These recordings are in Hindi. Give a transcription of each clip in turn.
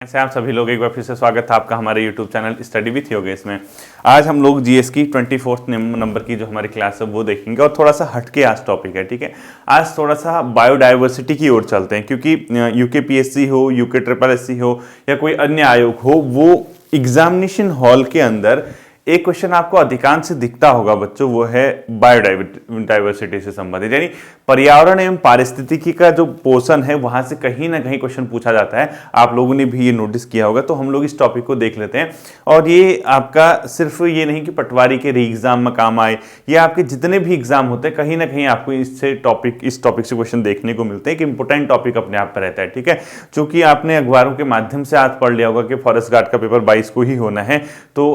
से आप सभी लोग एक बार फिर से स्वागत था आपका हमारे YouTube channel study with Yogesh में। आज हम लोग जीएस की 24th नंबर की जो हमारी क्लास है वो देखेंगे और थोड़ा सा हटके आज टॉपिक है, ठीक है। आज थोड़ा सा बायोडाइवर्सिटी की ओर चलते हैं क्योंकि यूकेपीएससी हो, यूके ट्रिपल एससी हो या कोई अन्य आयोग हो, वो एग्जामिनेशन हॉल के अंदर एक क्वेश्चन आपको अधिकांश से दिखता होगा बच्चों, वो है बायोडाइवर्सिटी से संबंधित, यानी पर्यावरण एवं पारिस्थितिकी का जो पोर्शन है वहां से कहीं ना कहीं क्वेश्चन पूछा जाता है। आप लोगों ने भी ये नोटिस किया होगा, तो हम लोग इस टॉपिक को देख लेते हैं। और ये आपका सिर्फ ये नहीं कि पटवारी के री एग्जाम में काम आए, ये आपके जितने भी एग्जाम होते हैं कहीं ना कहीं आपको इस टॉपिक से क्वेश्चन देखने को मिलते हैं। एक इंपॉर्टेंट टॉपिक अपने आप पर रहता है, ठीक है। चूंकि आपने अखबारों के माध्यम से आज पढ़ लिया होगा कि फॉरेस्ट गार्ड का पेपर 22 को ही होना है, तो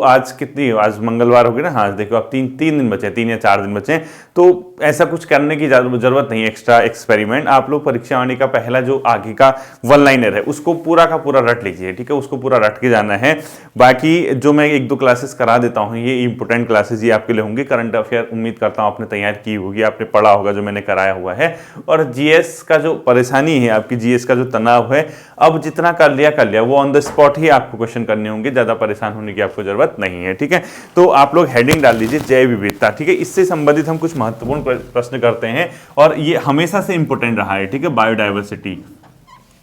आज मंगलवार हो गया ना, हाँ देखो आप तीन दिन बचे, 3 या 4 दिन बचे, तो ऐसा कुछ करने की जरूरत नहीं। एक्स्ट्रा एक्सपेरिमेंट आप लोग परीक्षा वाणी का पहला जो आगे का वन लाइनर है उसको पूरा का पूरा रट लीजिए, ठीक है। उसको पूरा रट के जाना है। बाकी जो मैं 1-2 क्लासेस करा देता हूँ, ये इंपॉर्टेंट क्लासेस ये आपके लिए होंगे। करंट अफेयर उम्मीद करता हूँ आपने तैयार की होगी, आपने पढ़ा होगा जो मैंने कराया हुआ है। और जीएस का जो परेशानी है, आपकी जीएस का जो तनाव है, अब जितना कर लिया वो ऑन द स्पॉट ही आपको क्वेश्चन करने होंगे, ज्यादा परेशान होने की आपको जरूरत नहीं है, ठीक है। तो आप लोग हेडिंग डाल दीजिए जैव विविधता, ठीक है। इससे संबंधित हम कुछ महत्वपूर्ण प्रश्न करते हैं और ये हमेशा से इंपॉर्टेंट रहा है, ठीक है। बायोडाइवर्सिटी,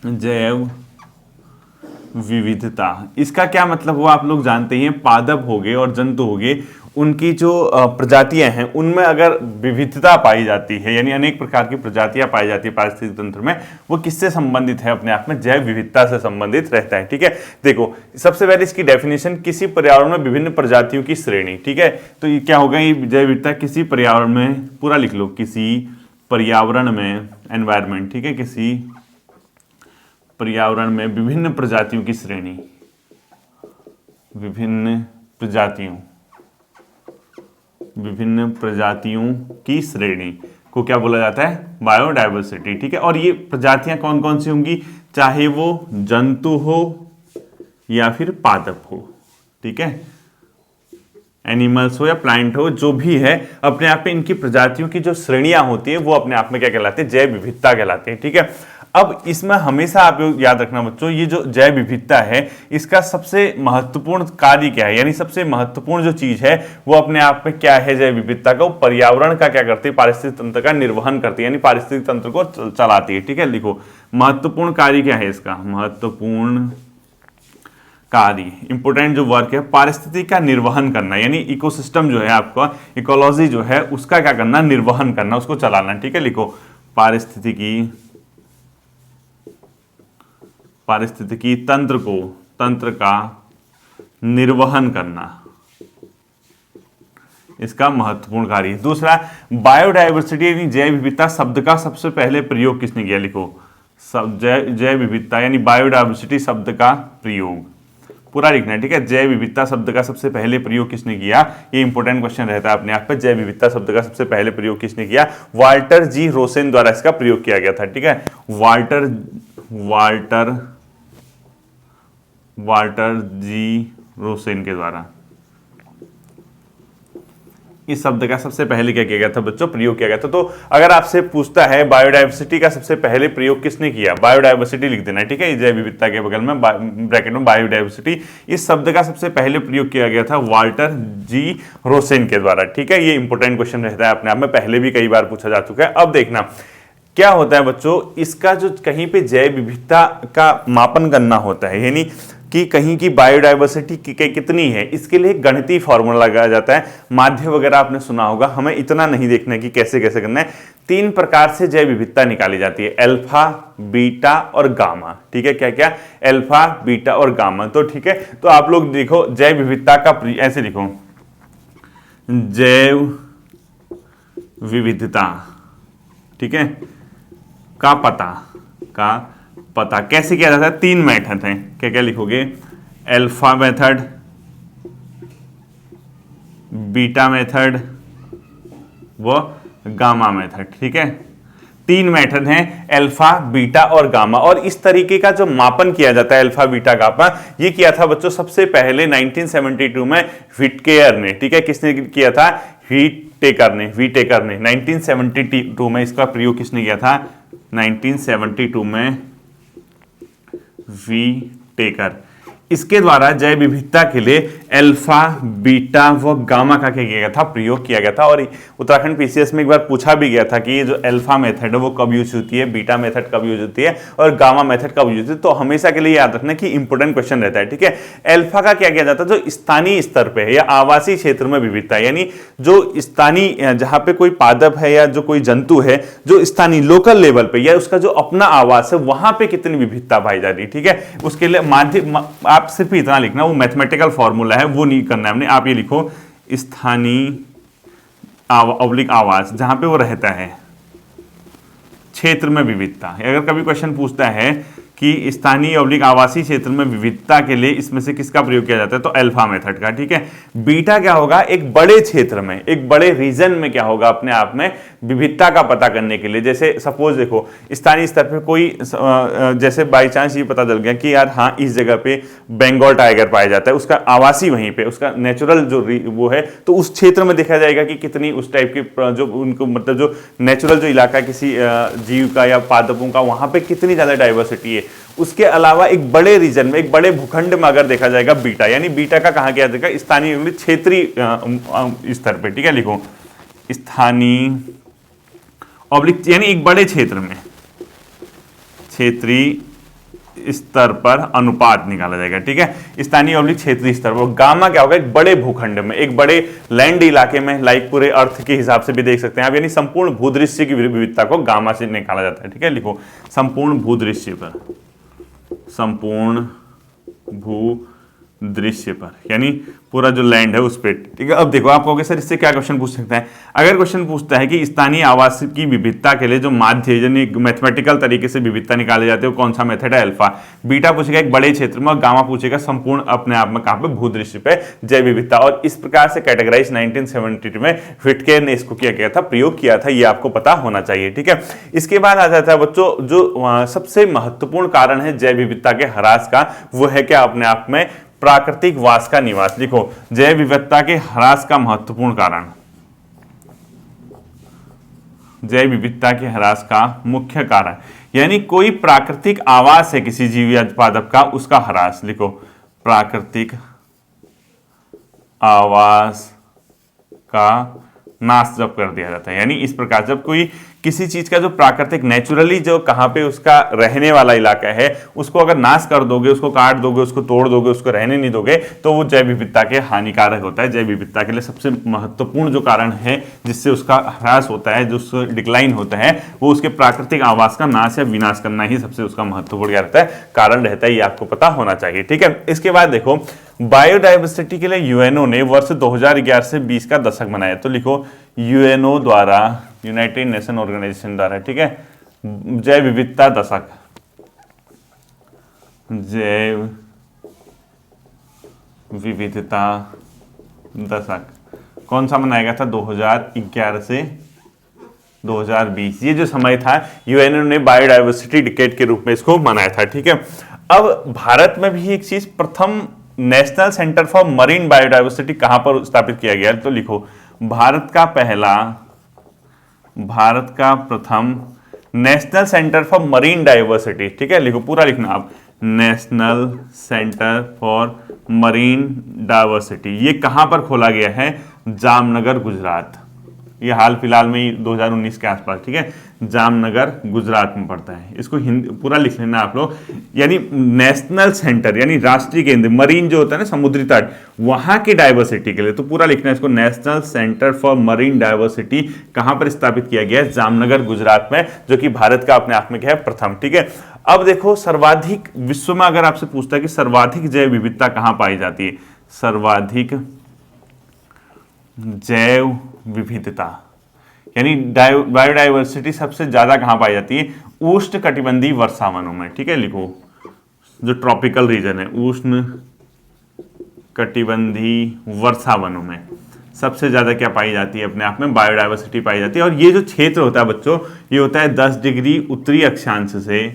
जैव विविधता, इसका क्या मतलब हुआ आप लोग जानते हैं। पादप हो गए और जंतु हो गए, उनकी जो प्रजातियां हैं उनमें अगर विविधता पाई जाती है, यानी अनेक प्रकार की प्रजातियां पाई जाती है पारिस्थितिक तंत्र में, वो किससे संबंधित है, अपने आप में जैव विविधता से संबंधित रहता है, ठीक है। देखो सबसे पहले इसकी डेफिनेशन, किसी पर्यावरण में विभिन्न प्रजातियों की श्रेणी, ठीक है। तो ये क्या होगा, ये जैव विविधता किसी पर्यावरण में, पूरा लिख लो, किसी पर्यावरण में, एनवायरमेंट, ठीक है, किसी पर्यावरण में विभिन्न प्रजातियों की श्रेणी, विभिन्न प्रजातियों की श्रेणी को क्या बोला जाता है, बायोडाइवर्सिटी, ठीक है। और ये प्रजातियां कौन कौन सी होंगी, चाहे वो जंतु हो या फिर पादप हो, ठीक है, एनिमल्स हो या प्लांट हो, जो भी है, अपने आप में इनकी प्रजातियों की जो श्रेणियां होती है वो अपने आप में क्या कहलाते हैं, जैव विविधता कहलाते हैं, ठीक है। अब इसमें हमेशा आप याद रखना बच्चों, ये जो जैव विविधता है इसका सबसे महत्वपूर्ण कार्य क्या है, यानी सबसे महत्वपूर्ण जो चीज है वो अपने आप में क्या है, जैव विविधता का, वो पर्यावरण का क्या करती है, पारिस्थितिक तंत्र का निर्वहन करती है, यानी पारिस्थितिक तंत्र को चलाती है, ठीक है। लिखो महत्वपूर्ण कार्य क्या है इसका, महत्वपूर्ण कार्य, इंपोर्टेंट जो वर्क है, पारिस्थितिकी का निर्वहन करना, यानी इकोसिस्टम जो है आपका, इकोलॉजी जो है उसका क्या करना, निर्वहन करना, उसको चलाना, ठीक है। लिखो पारिस्थितिकी तंत्र का निर्वहन करना, इसका महत्वपूर्ण कार्य। दूसरा, बायोडाइवर्सिटी यानी जैव विविधता शब्द का सबसे पहले प्रयोग किसने किया, लिखो जैव विविधता यानी बायोडाइवर्सिटी शब्द का प्रयोग, पूरा लिखना है, ठीक है। जैव विविधता शब्द का सबसे पहले प्रयोग किसने किया, ये इंपॉर्टेंट क्वेश्चन रहता है अपने आप पे। जैव विविधता शब्द का सबसे पहले प्रयोग किसने किया, वाल्टर जी रोसेन द्वारा इसका प्रयोग किया गया था, ठीक है। वाल्टर जी रोसेन के द्वारा इस शब्द का सबसे पहले क्या किया गया था बच्चों, प्रयोग किया गया था। तो अगर आपसे पूछता है बायोडाइवर्सिटी का सबसे पहले प्रयोग किसने किया, बायोडाइवर्सिटी लिख देना, ठीक है। जैव विविधता के बगल में ब्रैकेट में बायोडाइवर्सिटी, इस शब्द का सबसे पहले प्रयोग किया गया था वाल्टर जी रोसेन के द्वारा, ठीक है। ये इंपॉर्टेंट क्वेश्चन रहता है अपने आप में, पहले भी कई बार पूछा जा चुका है। अब देखना क्या होता है बच्चों, इसका जो कहीं पे जैव विविधता का मापन करना होता है, यानी कि कहीं की बायोडाइवर्सिटी कितनी है, इसके लिए गणितीय फॉर्मूला लगाया जाता है। माध्य वगैरह आपने सुना होगा, हमें इतना नहीं देखना है कि कैसे कैसे करना है। 3 प्रकार से जैव विविधता निकाली जाती है, अल्फा, बीटा और गामा, ठीक है। क्या क्या, अल्फा, बीटा और गामा, तो ठीक है। तो आप लोग देखो जैव विविधता का ऐसे लिखो, जैव विविधता, ठीक है, का पता कैसे किया जाता है, 3 मेथड हैं। क्या क्या लिखोगे, अल्फा मेथड, बीटा मेथड, वो गामा मेथड, ठीक है। 3 मेथड हैं, अल्फा, बीटा और गामा। और इस तरीके का जो मापन किया जाता है अल्फा, बीटा, गामा, ये किया था बच्चों सबसे पहले 1972 में व्हिटेकर ने, ठीक है। किसने किया था, व्हिटेकर ने 1972 में इसका प्रयोग किसने किया था, 1972 में व्हिटेकर टेकर, इसके द्वारा जैव विविधता के लिए अल्फा, बीटा व गामा का क्या किया गया था, प्रयोग किया गया था। और उत्तराखंड पीसीएस में एक बार पूछा भी गया था कि ये जो अल्फा मेथड है वो कब यूज होती है, बीटा मेथड कब यूज होती है और गामा मेथड कब यूज होती है। तो हमेशा के लिए याद रखना कि इंपोर्टेंट क्वेश्चन रहता है, ठीक है। अल्फा का क्या किया जाता है, जो स्थानीय स्तर पे है या आवासीय क्षेत्र में विविधता, यानी जो स्थानीय, जहां पे कोई पादप है या जो कोई जंतु है जो स्थानीय लोकल लेवल पे या उसका जो अपना आवास है वहां पे कितनी विविधता पाई जा रही है, ठीक है। उसके लिए माध्यम आप सिर्फ इतना लिखना, वो मैथमेटिकल फॉर्मूला है वो नहीं करना है हमने। आप ये लिखो स्थानीय ऑब्लिक आवास, जहां पे वो रहता है, क्षेत्र में विविधता। अगर कभी क्वेश्चन पूछता है कि स्थानीय ऑब्लिक आवासीय क्षेत्र में विविधता के लिए इसमें से किसका प्रयोग किया जाता है, तो अल्फा मेथड का, ठीक है। बीटा क्या होगा, एक बड़े क्षेत्र में, एक बड़े रीजन में क्या होगा, अपने आप में विविधता का पता करने के लिए। जैसे सपोज देखो स्थानीय स्तर पे कोई जैसे बाई चांस ये पता चल गया कि यार हाँ इस जगह पे बंगाल टाइगर पाया जाता है, उसका आवासी वहीं पे, उसका नेचुरल जो वो है, तो उस क्षेत्र में देखा जाएगा कि कितनी उस टाइप की जो उनको मतलब जो नेचुरल जो इलाका किसी जीव का या पादपों का, वहां पे कितनी ज्यादा डाइवर्सिटी है। उसके अलावा एक बड़े रीजन में, एक बड़े भूखंड में अगर देखा जाएगा बीटा, यानी बीटा का कहां किया जाएगा, स्थानीय क्षेत्रीय स्तर पे, ठीक है। लिखो स्थानीय ऑब्लिक, यानी एक बड़े क्षेत्र में क्षेत्रीय स्तर पर अनुपात निकाला जाएगा, ठीक है। स्थानीय ऑब्लिक क्षेत्रीय स्तर पर। गामा क्या होगा, एक बड़े भूखंड में, एक बड़े लैंड इलाके में, लाइक पूरे अर्थ के हिसाब से भी देख सकते हैं आप, यानी संपूर्ण भूदृश्य की विविधता को गामा से निकाला जाता है, ठीक है। लिखो संपूर्ण भूदृश्य पर, संपूर्ण भूदृश्य पर, यानी पूरा जो लैंड है उस पर, ठीक है। अब देखो आप कहोगे सर इससे क्या क्वेश्चन पूछ सकता है। अगर क्वेश्चन पूछता है कि स्थानीय आवास की विविधता के लिए जो माध्य यानी मैथमेटिकल तरीके से विविधता निकाले जाते हैं, कौन सा मेथड है, अल्फा। बीटा पूछेगा एक बड़े क्षेत्र में, और गामा पूछेगा संपूर्ण अपने आप में कहां पे, भूदृश्य पे जैव विविधता। और इस प्रकार से कैटेगराइज 1972 में व्हिटकेर ने इसको किया गया था, प्रयोग किया था, ये आपको पता होना चाहिए, ठीक है। इसके बाद आ जाता है बच्चों जो सबसे महत्वपूर्ण कारण है जैव विविधता के ह्रास का, वो है क्या, अपने आप में प्राकृतिक वास का निवास। लिखो जैव विविधता के ह्रास का महत्वपूर्ण कारण, जैव विविधता के ह्रास का मुख्य कारण, यानी कोई प्राकृतिक आवास है किसी जीव या पादप का, उसका ह्रास। लिखो प्राकृतिक आवास का नाश जब कर दिया जाता है, यानी इस प्रकार जब कोई किसी चीज का जो प्राकृतिक नेचुरली जो कहां पे उसका रहने वाला इलाका है उसको अगर नाश कर दोगे, उसको काट दोगे, उसको तोड़ दोगे, उसको रहने नहीं दोगे, तो वो जैव विविधता के हानिकारक होता है। जैव विविधता के लिए सबसे महत्वपूर्ण जो कारण है जिससे उसका ह्रास होता है, जो डिक्लाइन होता है, वो उसके प्राकृतिक आवास का नाश या विनाश करना ही सबसे उसका महत्वपूर्ण क्या रहता है, कारण रहता है। ये आपको पता होना चाहिए, ठीक है। इसके बाद देखो बायोडाइवर्सिटी के लिए यूएनओ ने वर्ष 2011 से 20 का दशक बनाया। तो लिखो यूएनओ द्वारा, यूनाइटेड नेशन ऑर्गेनाइजेशन द्वारा, ठीक है, जैव विविधता दशक, जैव विविधता दशक कौन सा मनाया गया था, 2011 से 2020। ये जो समय था यूएनओ ने बायोडाइवर्सिटी डिकेड के रूप में इसको मनाया था, ठीक है। अब भारत में भी एक चीज, प्रथम national centre for marine biodiversity कहां पर स्थापित किया गया, तो लिखो भारत का प्रथम national centre for marine diversity, ठीक है। लिखो पूरा लिखना आप, national centre for marine diversity, ये कहां पर खोला गया है, जामनगर गुजरात। ये हाल फिलहाल में ही 2019 के आसपास, ठीक है, जामनगर गुजरात में पड़ता है। इसको हिंदी पूरा लिख लेना आप लोग, यानी नेशनल सेंटर यानी राष्ट्रीय केंद्र, मरीन जो होता है ना समुद्री तट, वहां की डाइवर्सिटी के लिए, तो पूरा लिखना है इसको, national centre for marine diversity कहां पर स्थापित किया गया है, जामनगर गुजरात में, जो कि भारत का अपने आप में क्या है, प्रथम, ठीक है। अब देखो सर्वाधिक विश्व में अगर आपसे पूछता है कि सर्वाधिक जैव विविधता कहां पाई जाती है, सर्वाधिक जैव विविधता यानी बायोडाइवर्सिटी सबसे ज्यादा कहां पाई जाती है, उष्ण कटिबंधीय वर्षावनों में, ठीक है। लिखो जो ट्रॉपिकल रीजन है, उष्ण कटिबंधीय वर्षावनों में सबसे ज्यादा क्या पाई जाती है, अपने आप में बायोडाइवर्सिटी पाई जाती है। और ये जो क्षेत्र होता है बच्चों, ये होता है 10 डिग्री उत्तरी अक्षांश से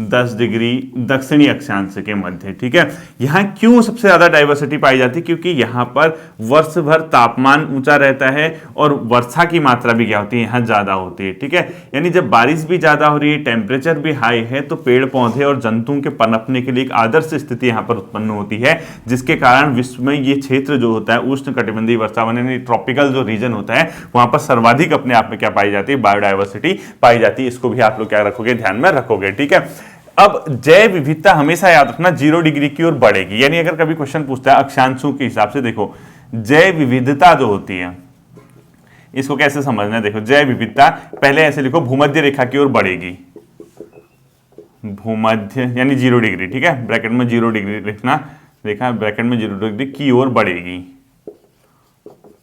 10 डिग्री दक्षिणी अक्षांश के मध्य, ठीक है। यहाँ क्यों सबसे ज्यादा डाइवर्सिटी पाई जाती है? क्योंकि यहाँ पर वर्ष भर तापमान ऊंचा रहता है और वर्षा की मात्रा भी क्या होती है, यहाँ ज्यादा होती है, ठीक है। यानी जब बारिश भी ज्यादा हो रही है, टेम्परेचर भी हाई है, तो पेड़ पौधे और जंतुओं के पनपने के लिए एक आदर्श स्थिति यहाँ पर उत्पन्न होती है, जिसके कारण विश्व में ये क्षेत्र जो होता है उष्ण कटिबंधीय वर्षावन यानी ट्रॉपिकल जो रीजन होता है, वहां पर सर्वाधिक अपने आप में क्या पाई जाती है, बायोडाइवर्सिटी पाई जाती है। इसको भी आप लोग क्या रखोगे, ध्यान में रखोगे, ठीक है। अब जैव विविधता हमेशा याद रखना 0 डिग्री की ओर बढ़ेगी, यानी अगर कभी क्वेश्चन पूछता है अक्षांशों के हिसाब से, देखो जैव विविधता जो होती है इसको कैसे समझना है, देखो जैव विविधता पहले ऐसे लिखो, भूमध्य रेखा की ओर बढ़ेगी, भूमध्य यानी 0 डिग्री, ठीक है, ब्रैकेट में 0 डिग्री लिखना, देखा ब्रैकेट में 0 डिग्री की ओर बढ़ेगी,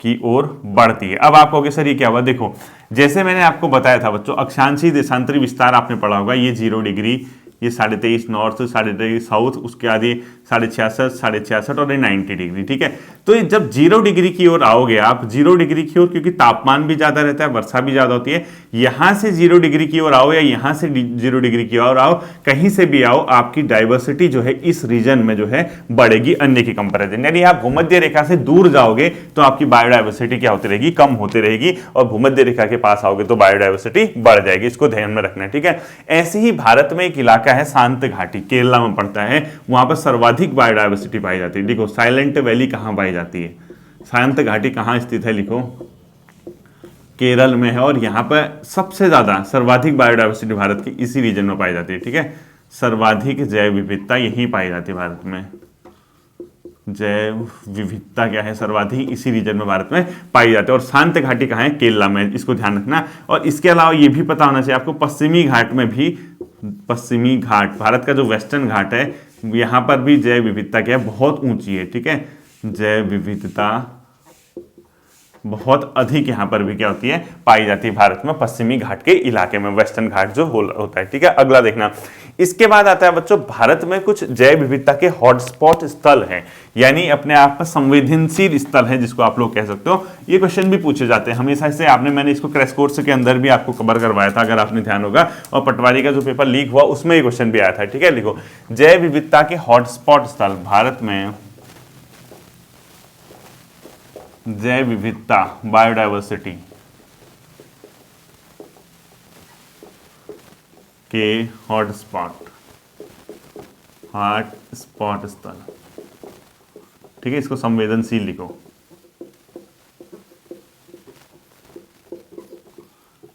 की ओर बढ़ती है। अब आप कहोगे सर ये क्या हुआ, देखो जैसे मैंने आपको बताया था बच्चों, अक्षांशीय देशांतरी विस्तार आपने पढ़ा होगा, ये 0 डिग्री, ये 23.5 नॉर्थ, 23.5 साउथ, उसके आगे 66.5, 66.5 और 90 डिग्री, ठीक है। तो जब 0 डिग्री की ओर आओगे आप, 0 डिग्री की ओर, क्योंकि तापमान भी ज्यादा रहता है, वर्षा भी ज्यादा होती है, यहां से 0 डिग्री की ओर आओ या यहां से 0 डिग्री की ओर आओ, कहीं से भी आओ, आपकी डाइवर्सिटी जो है इस रीजन में जो है बढ़ेगी अन्य की कंपेरिजन। यानी आप भूमध्य रेखा से दूर जाओगे तो आपकी बायोडाइवर्सिटी क्या होती रहेगी, कम होती रहेगी, और भूमध्य रेखा के पास आओगे तो बायोडाइवर्सिटी बढ़ जाएगी। इसको ध्यान में रखना है, ठीक है। ऐसे ही भारत में एक इलाका है शांत घाटी, केरला में पड़ता है, वहां पर सर्वाधिक बायोडाइवर्सिटी पाई जाती है। देखो साइलेंट वैली कहां पाई जाती है, शांत घाटी कहां स्थित है, लिखो केरल में है, और यहां पर सबसे ज्यादा सर्वाधिक बायोडाइवर्सिटी भारत की इसी रीजन में पाई जाती है, ठीक है। सर्वाधिक जैव विविधता यहीं पाई जाती है भारत में, जैव विविधता क्या है, सर्वाधिक इसी रीजन में भारत में पाई जाती है, और शांत घाटी कहाँ है, केरला में, इसको ध्यान रखना। और इसके अलावा ये भी पता होना चाहिए आपको, पश्चिमी घाट में भी, पश्चिमी घाट भारत का जो वेस्टर्न घाट है, यहाँ पर भी जैव विविधता क्या है, बहुत ऊंची है, ठीक है। जैव विविधता बहुत अधिक यहाँ पर भी क्या होती है, पाई जाती है भारत में, पश्चिमी घाट के इलाके में, वेस्टर्न घाट जो होता है, ठीक है। अगला देखना, इसके बाद आता है बच्चों, भारत में कुछ जैव विविधता के हॉटस्पॉट स्थल हैं, यानी अपने आप में संवेदनशील स्थल है, जिसको आप लोग कह सकते हो। ये क्वेश्चन भी पूछे जाते हैं हमेशा से, मैंने इसको क्रैश कोर्स के अंदर भी आपको कवर करवाया था, अगर आपने ध्यान होगा, और पटवारी का जो पेपर लीक हुआ उसमें ये क्वेश्चन भी आया था, ठीक है। लिखो जैव विविधता के हॉटस्पॉट स्थल, भारत में जैव विविधता, बायोडाइवर्सिटी के हॉटस्पॉट स्थल, ठीक है, इसको संवेदनशील लिखो।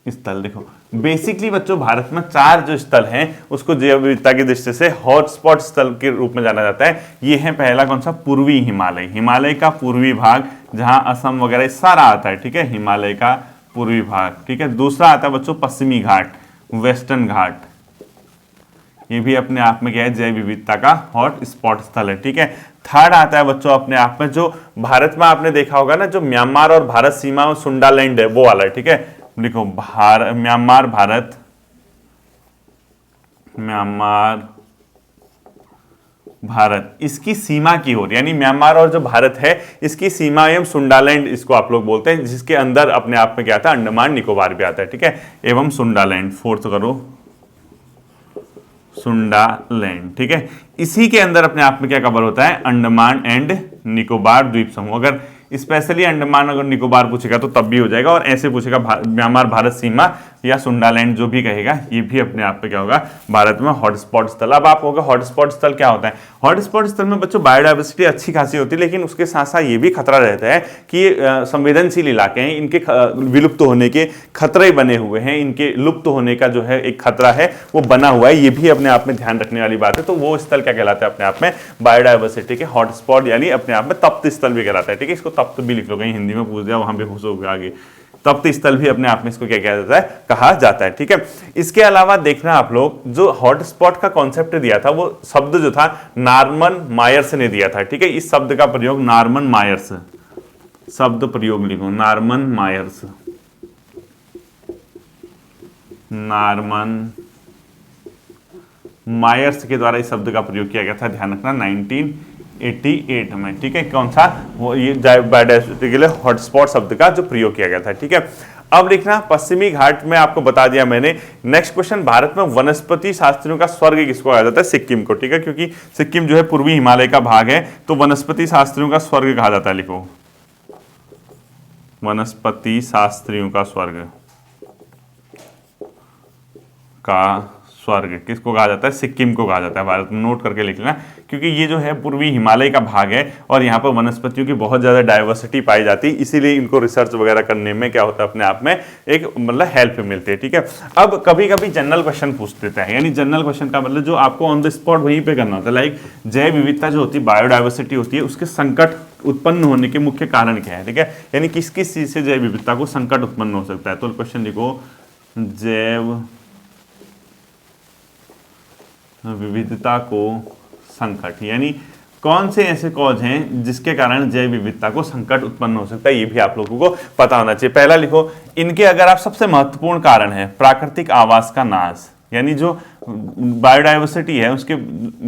स्थल देखो, बेसिकली बच्चों भारत में 4 जो स्थल हैं उसको जैव विविधता की दृष्टि से हॉटस्पॉट स्थल के रूप में जाना जाता है। ये है पहला कौन सा, पूर्वी हिमालय, हिमालय का पूर्वी भाग, जहां असम वगैरह सारा आता है, ठीक है, हिमालय का पूर्वी भाग, ठीक है। दूसरा आता है बच्चों पश्चिमी घाट, वेस्टर्न घाट, ये भी अपने आप में क्या है, जैव विविधता का हॉट स्पॉट स्थल है, ठीक है। थर्ड आता है बच्चों अपने आप में, जो भारत में आपने देखा होगा ना, जो म्यांमार और भारत सीमा में सुंडालैंड है, वो वाला है, ठीक है। देखो म्यांमार भारत इसकी सीमा की ओर, यानी म्यांमार और जो भारत है इसकी सीमा एवं सुंडालैंड, इसको आप लोग बोलते हैं, जिसके अंदर अपने आप में क्या आता है, अंडमान निकोबार भी आता है, ठीक है, एवं सुंडालैंड, फोर्थ करो सुंडालैंड, ठीक है। इसी के अंदर अपने आप में क्या कवर होता है, अंडमान एंड निकोबार द्वीप समूह। अगर स्पेशली अंडमान अगर निकोबार पूछेगा तो तब भी हो जाएगा, और ऐसे पूछेगा म्यांमार भारत सीमा या सुंडालैंड जो भी कहेगा, ये भी अपने आप पे क्या होगा, भारत में हॉटस्पॉट स्थल। अब आप होगा हॉटस्पॉट स्थल क्या होता है, हॉटस्पॉट स्थल में बच्चों बायोडाइवर्सिटी अच्छी खासी होती है, लेकिन उसके साथ साथ ये भी खतरा रहता है कि संवेदनशील इलाके हैं, इनके विलुप्त होने के खतरे बने हुए हैं, इनके लुप्त होने का जो है एक खतरा है वो बना हुआ है, ये भी अपने आप में ध्यान रखने वाली बात है। तो वो स्थल क्या कहलाता है अपने आप में, बायोडाइवर्सिटी के हॉटस्पॉट, यानी अपने आप में तप्त स्थल भी कहलाता है, ठीक है। इसको तप्त भी लिख लो, कहीं हिंदी में पूछ दिया वहां भी खुश हो गया आगे, तप्त स्थल भी अपने आप में इसको क्या कहा जाता है, कहा जाता है, ठीक है। इसके अलावा देखना आप लोग, जो हॉटस्पॉट का कॉन्सेप्ट दिया था वो शब्द जो था नॉर्मन मायर्स ने दिया था, ठीक है। इस शब्द का प्रयोग नॉर्मन मायर्स, शब्द प्रयोग लिखो, नॉर्मन मायर्स, नॉर्मन मायर्स के द्वारा इस शब्द का प्रयोग किया गया था, ध्यान रखना 1988 में, ठीक है। कौन सा, वो ये बायोडाइवर्सिटी के लिए हॉटस्पॉट शब्द का जो प्रयोग किया गया था, ठीक है। अब देखना पश्चिमी घाट में आपको बता दिया मैंने। नेक्स्ट क्वेश्चन, भारत में वनस्पति शास्त्रियों का स्वर्ग किसको कहा जाता है? सिक्किम को, ठीक है, क्योंकि सिक्किम जो है पूर्वी हिमालय का भाग है, तो वनस्पति शास्त्रियों का स्वर्ग कहा जाता है। लिखो, वनस्पति शास्त्रियों का स्वर्ग किसको कहा जाता है? सिक्किम को कहा जाता है। भारत में नोट करके लिख लेना, क्योंकि ये जो है पूर्वी हिमालय का भाग है और यहाँ पर वनस्पतियों की बहुत ज़्यादा डाइवर्सिटी पाई जाती है, इसीलिए इनको रिसर्च वगैरह करने में क्या होता है, अपने आप में एक मतलब हेल्प मिलती है, ठीक है। अब कभी कभी जनरल क्वेश्चन पूछ देता है, यानी जनरल क्वेश्चन का मतलब जो आपको ऑन द स्पॉट वहीं पर करना होता है। लाइक जैव विविधता जो होती है, बायोडाइवर्सिटी होती है, उसके संकट उत्पन्न होने के मुख्य कारण क्या है, ठीक है, यानी किस किस चीज़ से जैव विविधता को संकट उत्पन्न हो सकता है। तो क्वेश्चन लिखो, जैव विविधता को संकट, यानी कौन से ऐसे कॉज हैं जिसके कारण जैव विविधता को संकट उत्पन्न हो सकता है, ये भी आप लोगों को पता होना चाहिए। पहला लिखो, इनके अगर आप सबसे महत्वपूर्ण कारण है प्राकृतिक आवास का नाश, यानी जो बायोडाइवर्सिटी है, उसके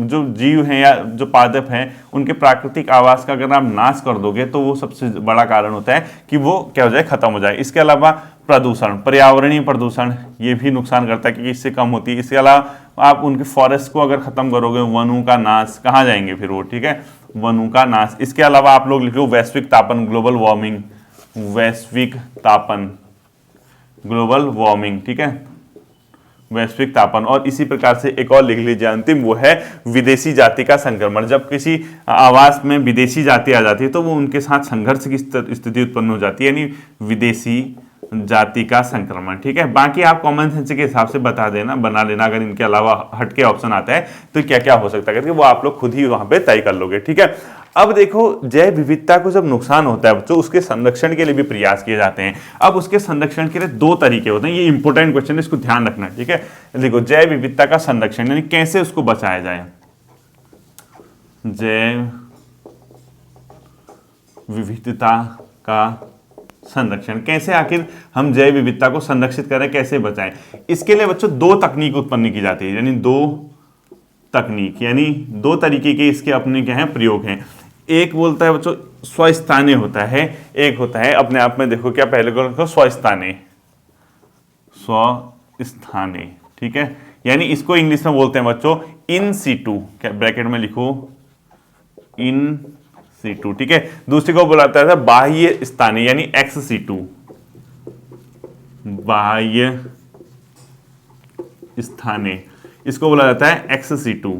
जो जीव हैं या जो पादप हैं, उनके प्राकृतिक आवास का अगर आप नाश कर दोगे तो वो सबसे बड़ा कारण होता है कि वो क्या हो जाए, खत्म हो जाए। इसके अलावा प्रदूषण, पर्यावरणीय प्रदूषण, ये भी नुकसान करता है क्योंकि इससे कम होती है। इसके अलावा आप उनके फॉरेस्ट को अगर खत्म करोगे, वनों का नाश, कहाँ जाएंगे फिर वो, ठीक है, वनों का नाश। इसके अलावा आप लोग लिखो वैश्विक तापन, ग्लोबल वार्मिंग, वैश्विक तापन, ग्लोबल वार्मिंग, ठीक है, वैश्विक तापन। और इसी प्रकार से एक और लिख लीजिए अंतिम, वो है विदेशी जाति का संक्रमण। जब किसी आवास में विदेशी जाति आ जाती है तो वो उनके साथ संघर्ष की स्थिति उत्पन्न हो जाती है, यानी विदेशी जाति का संक्रमण, ठीक है। बाकी आप कॉमन सेंस के हिसाब से बता देना, बना लेना, अगर इनके अलावा हटके ऑप्शन आता है तो क्या क्या हो सकता है करके वो आप लोग खुद ही वहां पे तय कर लोगे, ठीक है। अब देखो, जैव विविधता को जब नुकसान होता है बच्चों, उसके संरक्षण के लिए भी प्रयास किए जाते हैं। अब उसके संरक्षण के लिए दो तरीके होते हैं, ये इंपॉर्टेंट क्वेश्चन है, इसको ध्यान रखना, ठीक है। देखो, जैव विविधता का संरक्षण यानी कैसे उसको बचाया जाए, जैव विविधता का संरक्षण कैसे, आखिर हम जैव विविधता को संरक्षित करें, कैसे बचाएं। इसके लिए बच्चों दो तकनीक उत्पन्न की जाती है, यानी दो तकनीक, यानी दो तरीके के इसके अपने क्या है, प्रयोग हैं। एक बोलता है बच्चों स्वस्थानीय होता है, एक होता है अपने आप में, देखो क्या पहले को स्वस्थानीय, स्वस्थानीय, ठीक है, यानी इसको इंग्लिश में बोलते हैं बच्चों इन सीटू, क्या ब्रैकेट में लिखो, इन सीटू, ठीक है। दूसरी को बुलाता है बाह्य स्थानीय, यानी एक्स सीटू, बाह्य स्थानीय, इसको बोला जाता है एक्स सीटू,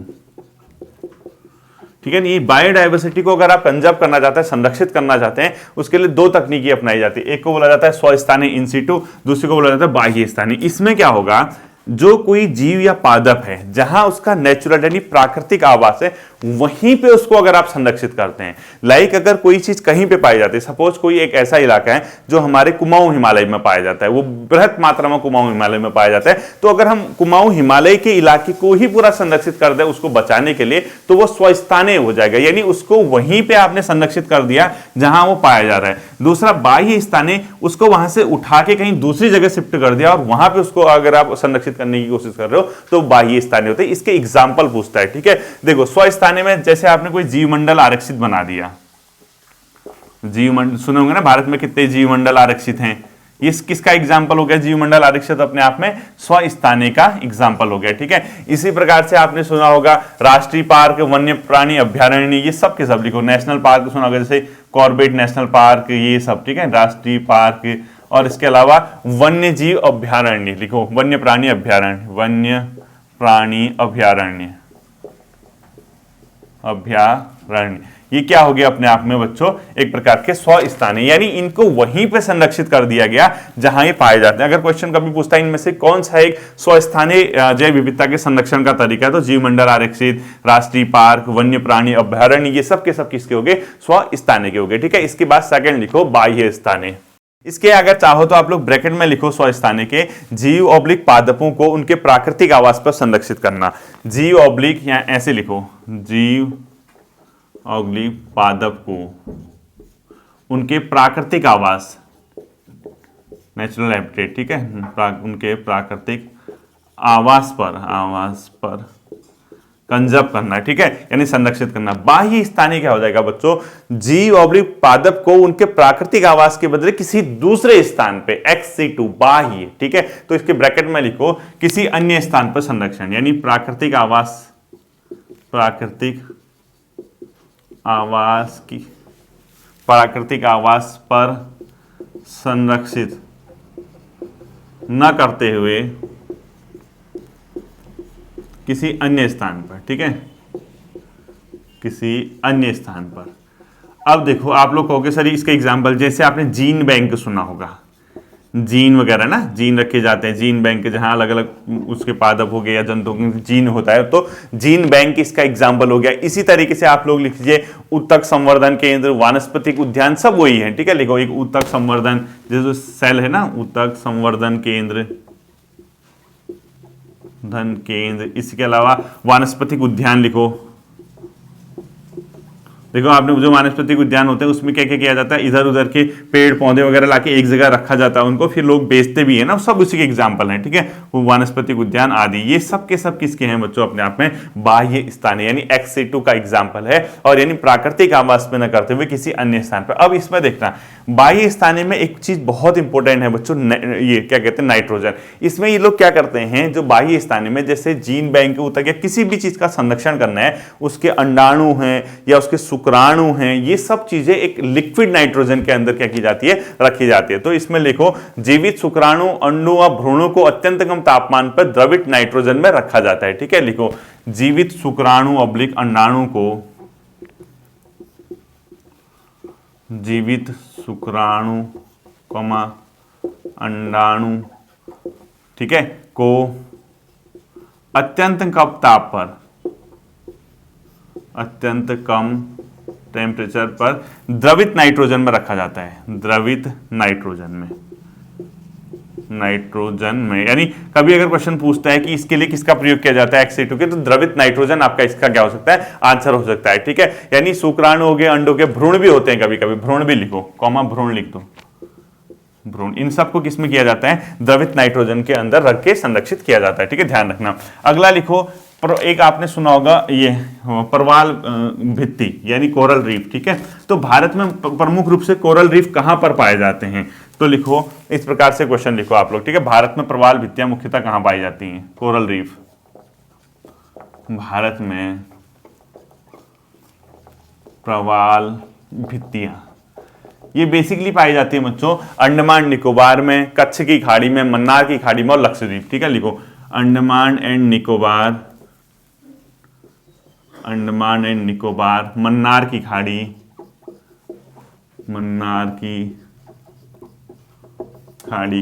ठीक है। ये बायोडाइवर्सिटी को अगर आप कंजर्व करना चाहते हैं, संरक्षित करना चाहते हैं, उसके लिए दो तकनीकी अपनाई जाती है। एक को बोला जाता है स्वस्थानीय इन सीटू, दूसरी को बोला जाता है बाह्य स्थानीय। इसमें क्या होगा, जो कोई जीव या पादप है जहां उसका नेचुरल यानी प्राकृतिक आवास है, वहीं पे उसको अगर आप संरक्षित करते हैं। लाइक अगर कोई चीज कहीं पे पाई जाती है, सपोज कोई एक ऐसा इलाका है जो हमारे कुमाऊं हिमालय में पाया जाता है, वो बृहत मात्रा में कुमाऊं हिमालय में पाया जाता है, तो अगर हम कुमाऊं हिमालय के इलाके को ही पूरा संरक्षित कर दें उसको बचाने के लिए, तो वो स्वस्थानीय हो जाएगा, यानी उसको वहीं पे आपने संरक्षित कर दिया जहां वो पाया जा रहा है। दूसरा बाह्य स्थानीय, उसको वहां से उठा के कहीं दूसरी जगह शिफ्ट कर दिया और वहां पे उसको अगर आप संरक्षित करने की कोशिश कर रहे हो तो बाह्य स्थानीय होते हैं। इसके एग्जाम्पल पूछता है, ठीक है। देखो, स्वस्थानीय में जैसे आपने कोई जीवमंडल आरक्षित बना दिया, जीवमंडल सुने होंगे ना, भारत में कितने जीवमंडल आरक्षित हैं, ये किसका एग्जाम्पल हो गया, जीवमंडल आरक्षित अपने आप में स्वस्थानीय का एग्जाम्पल हो गया, ठीक है। इसी प्रकार से आपने सुना होगा राष्ट्रीय पार्क, वन्य प्राणी अभ्यारण्य, ये सब के सब लिखो। नेशनल पार्क सुना होगा, जैसे कॉर्बेट नेशनल पार्क, ये सब, ठीक है, राष्ट्रीय पार्क। और इसके अलावा वन्य जीव अभ्यारण्य लिखो, वन्य प्राणी अभ्यारण्य, वन्य प्राणी अभ्यारण्य, अभ्यारण्य, ये क्या हो गया अपने आप में बच्चों, एक प्रकार के स्वस्थानीय, यानी इनको वहीं पे संरक्षित कर दिया गया जहां ये पाए जाते हैं। अगर क्वेश्चन कभी पूछता है इनमें से कौन सा एक स्वस्थानीय जैव विविधता के संरक्षण का तरीका है, तो जीवमंडल आरक्षित, राष्ट्रीय पार्क, वन्य प्राणी अभ्यारण्य, ये सब के सब किसके हो गए, स्वस्थानीय के हो गए, ठीक है। इसके बाद सेकंड लिखो बाह्य स्थानीय। इसके अगर चाहो तो आप लोग ब्रैकेट में लिखो स्वस्थानीय के जीव ऑब्लिक पादपों को उनके प्राकृतिक आवास पर संरक्षित करना, जीव ऑब्लिक, या ऐसे लिखो, जीव ऑब्लिक पादप को उनके प्राकृतिक आवास, नेचुरल हैबिटेट, ठीक है, उनके प्राकृतिक आवास पर कंजर्व करना, ठीक है, यानी संरक्षित करना। बाह्य स्थानीय क्या हो जाएगा बच्चों, जीव ऑब्लिक पादप को उनके प्राकृतिक आवास के बदले किसी दूसरे स्थान पे, XC2 बाह्य, ठीक है, तो इसके ब्रैकेट में लिखो किसी अन्य स्थान पर संरक्षण, यानी प्राकृतिक आवास पर संरक्षित न करते हुए किसी अन्य स्थान पर, ठीक है, किसी अन्य स्थान पर। अब देखो आप लोग कहोगे सर इसका एग्जांपल, जैसे आपने जीन बैंक सुना होगा, जीन वगैरह ना, जीन रखे जाते हैं, जीन बैंक जहां अलग अलग उसके पादप हो गए या जंतु जीन होता है, तो जीन बैंक इसका एग्जांपल हो गया। इसी तरीके से आप लोग लिख लीजिए उत्तक संवर्धन केंद्र, वानस्पतिक उद्यान, सब वही है, ठीक है, लिखो एक उत्तक संवर्धन जो सेल है ना, उत्तक संवर्धन केंद्र इसके अलावा वानस्पतिक उद्यान लिखो। देखो आपने जो वानस्पतिक उद्यान होते हैं उसमें क्या क्या किया जाता है, इधर उधर के पेड़ पौधे वगैरह लाके एक जगह रखा जाता है, उनको फिर लोग बेचते भी है ना, सब उसी के एग्जाम्पल हैं, ठीक है, वो वानस्पतिक उद्यान आदि, ये सब के सब किसके हैं बच्चों, अपने आप में बाह्य स्थानीय यानी XC2 का एग्जाम्पल है, और यानी प्राकृतिक आवास में न करते हुए किसी अन्य स्थान पर। अब इसमें देखना बाह्य स्थानीय में एक चीज बहुत इंपॉर्टेंट है बच्चों, ये क्या कहते हैं, नाइट्रोजन। इसमें ये लोग क्या करते हैं, जो बाह्य स्थानीय में जैसे जीन बैंक ऊतक या किसी भी चीज का संरक्षण करना है, उसके अंडाणु हैं या उसके शुक्राणु हैं, ये सब चीजें एक लिक्विड नाइट्रोजन के अंदर क्या की जाती है, रखी जाती है। तो इसमें लिखो जीवित शुक्राणु, अंडों और भ्रूणों को अत्यंत कम तापमान पर द्रवित नाइट्रोजन में रखा जाता है, ठीक है, लिखो जीवित शुक्राणु ऑब्लिक अंडाणु को, जीवित शुक्राणु अंडाणु, ठीक है, को अत्यंत कम ताप पर, अत्यंत कम टेम्परेचर पर द्रवित नाइट्रोजन में रखा जाता है, द्रवित नाइट्रोजन में, यानी कभी अगर क्वेश्चन पूछता है कि इसके लिए किसका प्रयोग किया जाता है XC2 के, तो द्रवित नाइट्रोजन आपका इसका क्या हो सकता है, आंसर हो सकता है, ठीक है, यानी शुक्राणु हो गए, अंडों के, भ्रूण भी होते हैं, कभी कभी भ्रूण भी लिखो, भ्रूण लिख दो, भ्रूण, इन सबको किसमें किया जाता है, द्रवित नाइट्रोजन के अंदर रख के संरक्षित किया जाता है, ठीक है, ध्यान रखना। अगला लिखो, एक आपने सुना होगा ये परवाल भित्ति यानी कोरल रीफ, ठीक है, तो भारत में प्रमुख रूप से कोरल रीफ कहां पर पाए जाते हैं, तो लिखो इस प्रकार से क्वेश्चन लिखो आप लोग, ठीक है, भारत में प्रवाल भित्तियां मुख्यतः कहां पाई जाती हैं, कोरल रीफ भारत में प्रवाल भित्तियां ये बेसिकली पाई जाती है बच्चों अंडमान निकोबार में, कच्छ की खाड़ी में, मन्नार की खाड़ी में और लक्षद्वीप, ठीक है, लिखो अंडमान एंड निकोबार, मन्नार की खाड़ी,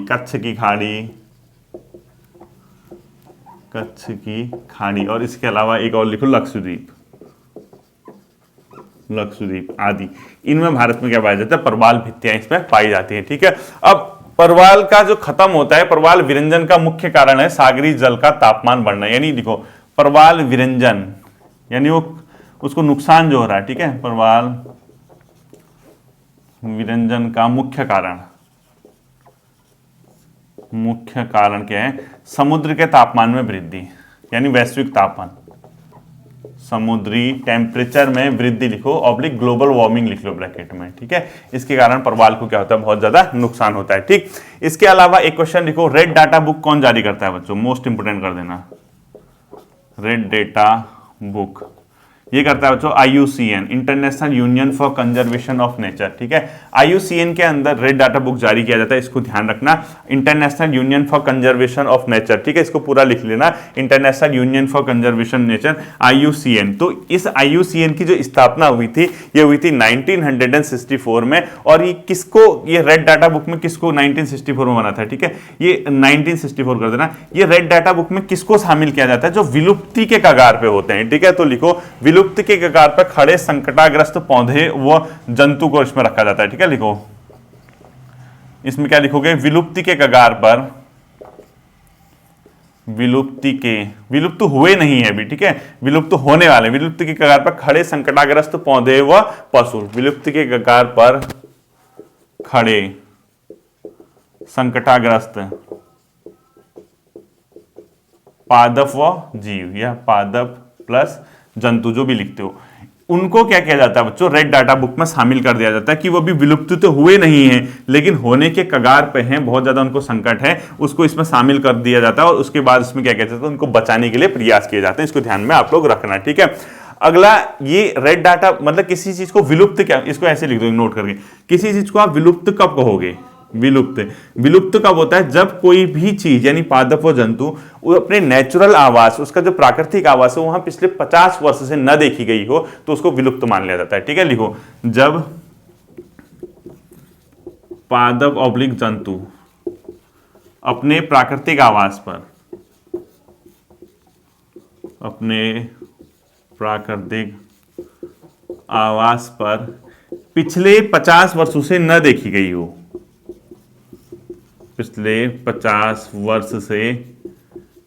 कच्छ की खाड़ी और इसके अलावा एक और लिखो लक्षद्वीप आदि, इनमें भारत में क्या पाया जाता है, परवाल भित्तियां इसमें पाई जाती है, ठीक है। अब परवाल का जो खत्म होता है, परवाल विरंजन का मुख्य कारण है सागरी जल का तापमान बढ़ना, यानी देखो परवाल विरंजन यानी वो उसको नुकसान जो हो रहा है, ठीक है, परवाल विरंजन का मुख्य कारण क्या है, समुद्र के तापमान में वृद्धि, यानी वैश्विक तापमान, समुद्री टेम्परेचर में वृद्धि लिखो, ऑब्लिक ग्लोबल वार्मिंग लिख लो ब्रैकेट में, ठीक है, इसके कारण परवाल को क्या होता है, बहुत ज्यादा नुकसान होता है, ठीक। इसके अलावा एक क्वेश्चन लिखो, रेड डाटा बुक कौन जारी करता है बच्चों, मोस्ट इंपोर्टेंट कर देना, रेड डाटा बुक ये करता है बच्चों IUCN, international union for conservation of nature, ठीक है, IUCN के अंदर रेड डाटा बुक जारी किया जाता है, इसको ध्यान रखना, international union for conservation of nature, ठीक है, इसको पूरा लिख लेना, international union for conservation nature IUCN। तो इस IUCN की जो स्थापना हुई थी, ये हुई थी 1964 में, और ये किसको, ये रेड डाटा बुक में किसको 1964 में बना था, ठीक है, ये 1964 कर देना, ये रेड डाटा बुक में किसको शामिल किया जाता है, जो विलुप्ति के कगार पे होते हैं, ठीक है, तो लिखो विलुप्ति के कगार पर खड़े संकटाग्रस्त पौधे व जंतु को इसमें रखा जाता है, ठीक है, लिखो इसमें क्या लिखोगे, विलुप्ति के कगार पर, विलुप्त हुए नहीं है अभी, ठीक है, विलुप्त होने वाले, विलुप्ति के कगार पर खड़े संकटाग्रस्त पौधे व पशु, विलुप्ति के कगार पर खड़े संकटाग्रस्त पादप व जीव या पादप प्लस जंतु जो भी लिखते हो, उनको क्या किया जाता है बच्चों, रेड डाटा बुक में शामिल कर दिया जाता है कि वो भी विलुप्त तो हुए नहीं हैं लेकिन होने के कगार पे हैं, बहुत ज्यादा उनको संकट है, उसको इसमें शामिल कर दिया जाता है और उसके बाद उसमें क्या कहते हैं, उनको बचाने के लिए प्रयास किए जाते हैं। इसको ध्यान में आप लोग रखना, ठीक है। अगला, ये रेड डाटा मतलब किसी चीज को विलुप्त, क्या इसको ऐसे लिख दो नोट करके, किसी चीज को आप विलुप्त कब कहोगे, विलुप्त। विलुप्त कब होता है, जब कोई भी चीज यानी पादप और जंतु वो अपने नेचुरल आवास, उसका जो प्राकृतिक आवास है वहां पिछले 50 वर्ष से न देखी गई हो तो उसको विलुप्त मान लिया जाता है, ठीक है। लिखो, जब पादप ऑब्लिक जंतु अपने प्राकृतिक आवास पर, अपने प्राकृतिक आवास पर पिछले 50 वर्षों से न देखी गई हो, पिछले 50 वर्ष से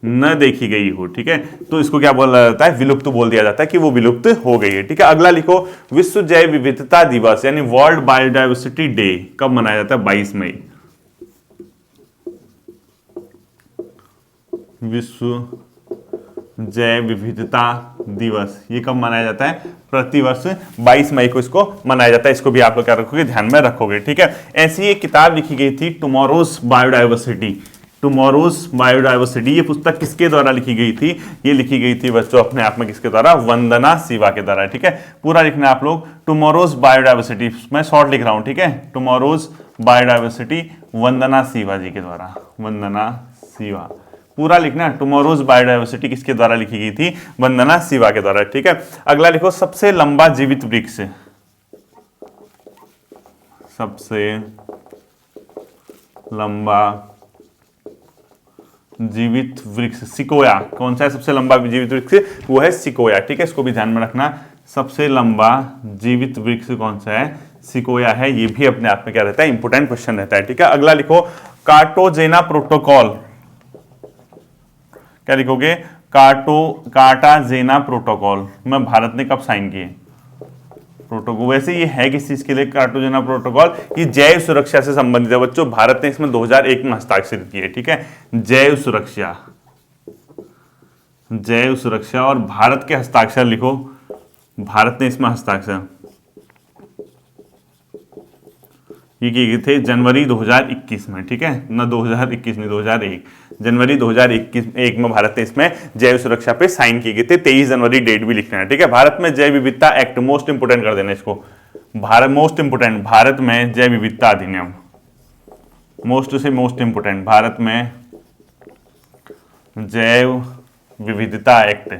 न देखी गई हो, ठीक है, तो इसको क्या बोला जाता है, विलुप्त बोल दिया जाता है कि वो विलुप्त हो गई है, ठीक है। अगला लिखो, विश्व जैव विविधता दिवस यानी वर्ल्ड बायोडाइवर्सिटी डे कब मनाया जाता है, 22 मई। विश्व जैव विविधता दिवस ये कब मनाया जाता है, प्रतिवर्ष 22 मई को इसको मनाया जाता है। इसको भी आप लोग क्या रखोगे, ध्यान में रखोगे, ठीक है। ऐसी एक किताब लिखी गई थी, टुमारोज बायोडाइवर्सिटी, टुमारोज बायोडाइवर्सिटी। ये पुस्तक किसके द्वारा लिखी गई थी, ये लिखी गई थी बच्चों अपने आप में किसके द्वारा, वंदना शिवा के द्वारा, ठीक है। पूरा लिखना आप लोग, टुमारोज बायोडाइवर्सिटी, मैं शॉर्ट लिख रहा हूं, ठीक है, टुमारोज बायोडाइवर्सिटी वंदना शिवा जी के द्वारा, वंदना शिवा, पूरा लिखना, टुमारोज बायोडाइवर्सिटी किसके द्वारा लिखी गई थी, वंदना शिवा के द्वारा, ठीक है। अगला लिखो, सबसे लंबा जीवित वृक्ष, सबसे लंबा जीवित वृक्ष सिकोया, कौन सा है सबसे लंबा जीवित वृक्ष, वो है सिकोया, ठीक है। इसको भी ध्यान में रखना, सबसे लंबा जीवित वृक्ष कौन सा है, सिकोया है। ये भी अपने आप में क्या रहता है, इंपोर्टेंट क्वेश्चन रहता है, ठीक है। अगला लिखो, कार्टाजेना प्रोटोकॉल, क्या लिखोगे, कार्टाजेना प्रोटोकॉल में भारत ने कब साइन किए, प्रोटोकॉल। वैसे ये है किस चीज के लिए कार्टाजेना प्रोटोकॉल, ये जैव सुरक्षा से संबंधित है बच्चों, भारत ने इसमें 2001 में हस्ताक्षर किए, ठीक है। जैव सुरक्षा, जैव सुरक्षा, और भारत के हस्ताक्षर लिखो, भारत ने इसमें हस्ताक्षर ये किए गए थे जनवरी 2021 में, ठीक है ना, 2021 नहीं 2001, जनवरी 2021 में भारत ने इसमें जैव सुरक्षा पे साइन किए गए थे। 23 जनवरी डेट भी लिखना है, ठीक है। भारत में जैव विविधता एक्ट, मोस्ट इंपोर्टेंट कर देना इसको, भारत मोस्ट इंपोर्टेंट, भारत में जैव विविधता अधिनियम, मोस्ट से मोस्ट इंपोर्टेंट, भारत में जैव विविधता एक्ट,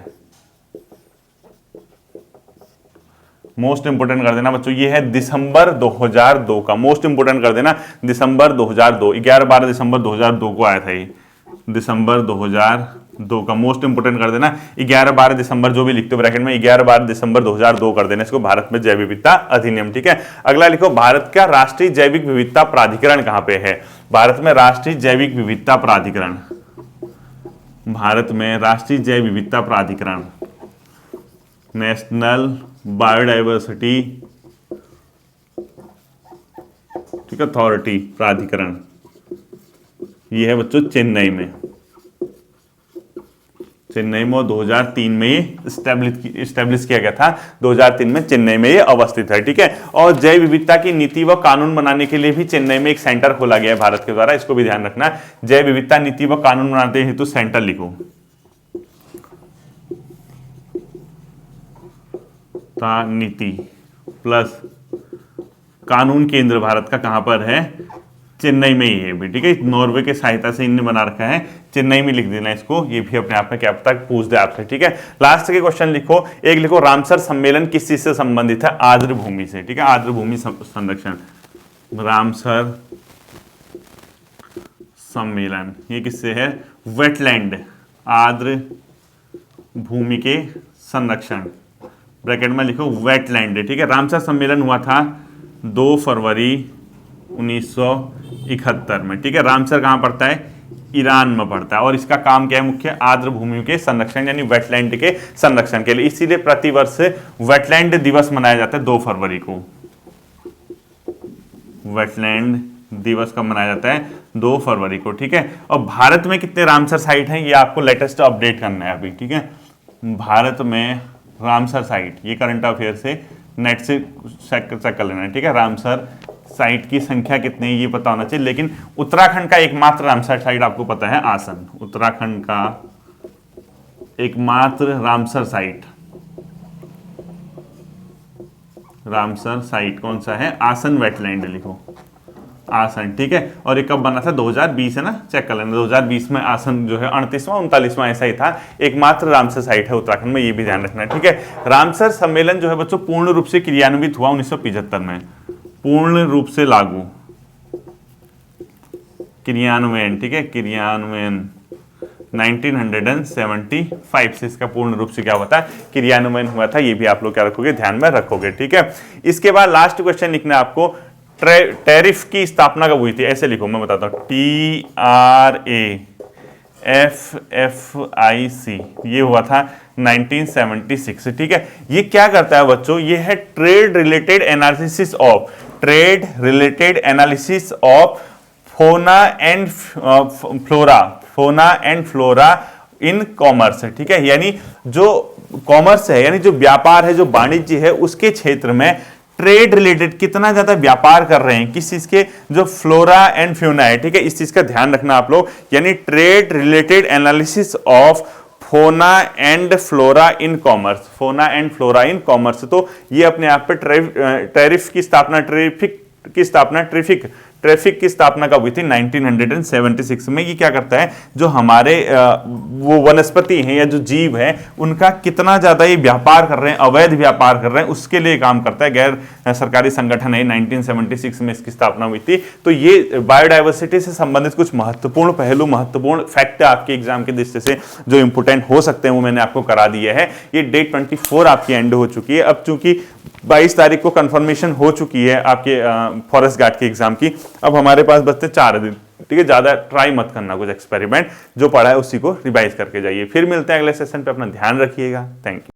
मोस्ट इंपोर्टेंट कर देना बच्चों, ये है दिसंबर 2002 का, मोस्ट इंपोर्टेंट कर देना, दिसंबर 2002, 11-12 दिसंबर 2002 को आया था ये, दिसंबर 2002 का मोस्ट इंपोर्टेंट कर देना। 11-12 दिसंबर जो भी लिखते हो ब्रैकेट में, 11-12 दिसंबर 2002 कर देना इसको, भारत में जैव विविधता अधिनियम, ठीक है। अगला लिखो, भारत का राष्ट्रीय जैविक विविधता प्राधिकरण कहां पे है, भारत में राष्ट्रीय जैविक विविधता प्राधिकरण, भारत में राष्ट्रीय जैव विविधता प्राधिकरण, नेशनल बायोडाइवर्सिटी, ठीक है, अथॉरिटी, प्राधिकरण, ये है बच्चों चेन्नई में, चेन्नई में 2003 में ये इस्टेब्लिश किया गया था, 2003 में चेन्नई में ये अवस्थित है, ठीक है। और जैव विविधता की नीति व कानून बनाने के लिए भी चेन्नई में एक सेंटर खोला गया है भारत के द्वारा, इसको भी ध्यान रखना, जैव विविधता नीति व कानून बनाते हेतु सेंटर लिखो, नीति प्लस कानून केंद्र भारत का कहां पर है, चेन्नई में ही है भी, ठीक है। नॉर्वे के सहायता से इनने बना रखा है, चेन्नई में लिख देना इसको, ये भी अपने आप में क्या पता पूछ दे आपसे, ठीक है। लास्ट के क्वेश्चन लिखो, एक लिखो, रामसर सम्मेलन किस चीज से संबंधित है, आर्द्र भूमि से, ठीक है, आर्द्र भूमि संरक्षण, रामसर सम्मेलन ये किससे है, वेटलैंड, आर्द्र भूमि के संरक्षण, ब्रैकेट में लिखो वेटलैंड, ठीक है। रामसर सम्मेलन हुआ था 2 फरवरी 1971 में, ठीक है। रामसर कहाँ पड़ता है, ईरान में पड़ता है, और इसका काम क्या है, मुख्य आर्द्र भूमि के संरक्षण यानी वेटलैंड के संरक्षण के लिए, इसीलिए प्रतिवर्ष वेटलैंड दिवस मनाया जाता है 2 फरवरी को, वेटलैंड दिवस कब मनाया जाता है, 2 फरवरी को, ठीक है। और भारत में कितने रामसर साइट हैं ये आपको लेटेस्ट अपडेट करना है अभी, ठीक है। भारत में रामसर साइट, ये करंट अफेयर से नेट से चेक कर लेना है, ठीक है। रामसर साइट की संख्या कितनी है ये पता होना चाहिए, लेकिन उत्तराखंड का एकमात्र रामसर साइट आपको पता है आसन, उत्तराखंड का एकमात्र रामसर साइट, रामसर साइट कौन सा है, आसन वेटलैंड लिखो, आसन, ठीक है। और ये कब बना था, 2020 है ना, चेक कर लेना, 2020 में आसन जो है 38वां 39वां ऐसा ही था, एकमात्र रामसर साइट है उत्तराखंड में, ये भी ध्यान रखना है, ठीक है। रामसर सम्मेलन जो है बच्चों पूर्ण रूप से क्रियान्वित हुआ 1975 में, पूर्ण रूप से लागू, क्रियान्वयन, ठीक है, क्रियान्वयन 1975 से इसका पूर्ण रूप से क्या होता है, क्रियान्वयन हुआ था, ये भी आप लोग क्या रखोगे, ध्यान में रखोगे, ठीक है। इसके बाद लास्ट क्वेश्चन लिखना है आपको, टैरिफ की स्थापना कब हुई थी, ऐसे लिखो, मैं बताता हूँ, TRAFFIC, ये हुआ था 1976, ठीक है। ये क्या करता है बच्चों, ये है trade related analysis of, trade related analysis of फोना एंड फ्लोरा, फोना एंड फ्लोरा इन कॉमर्स, ठीक है। यानी जो कॉमर्स है, यानी जो व्यापार है, जो वाणिज्य है, उसके क्षेत्र में ट्रेड रिलेटेड कितना ज्यादा व्यापार कर रहे हैं, किस चीज के, जो फ्लोरा एंड फ्यूना है, ठीक है, इस चीज का ध्यान रखना आप लोग। यानी ट्रेड रिलेटेड एनालिसिस ऑफ फोना एंड फ्लोरा इन कॉमर्स, फोना एंड फ्लोरा इन कॉमर्स, तो ये अपने आप पे टैरिफ की स्थापना, ट्रैफिक की स्थापना कब हुई थी, 1976 में। ये क्या करता है, जो हमारे वो वनस्पति हैं या जो जीव है, उनका कितना ज्यादा ये व्यापार कर रहे हैं, अवैध व्यापार कर रहे हैं, उसके लिए काम करता है, गैर सरकारी संगठन है, 1976 में इसकी स्थापना हुई थी। तो ये बायोडाइवर्सिटी से संबंधित कुछ महत्वपूर्ण पहलू, महत्वपूर्ण फैक्ट आपके एग्जाम की दृष्टि से जो इंपोर्टेंट हो सकते हैं वो मैंने आपको करा दिए है। ये डे 24 आपकी एंड हो चुकी है, अब चूंकि 22 तारीख को कंफर्मेशन हो चुकी है आपके फॉरेस्ट गार्ड के एग्जाम की, अब हमारे पास बचते 4 दिन, ठीक है। ज्यादा ट्राई मत करना, कुछ एक्सपेरिमेंट जो पढ़ा है उसी को रिवाइज करके जाइए। फिर मिलते हैं अगले सेशन पे, अपना ध्यान रखिएगा, थैंक यू।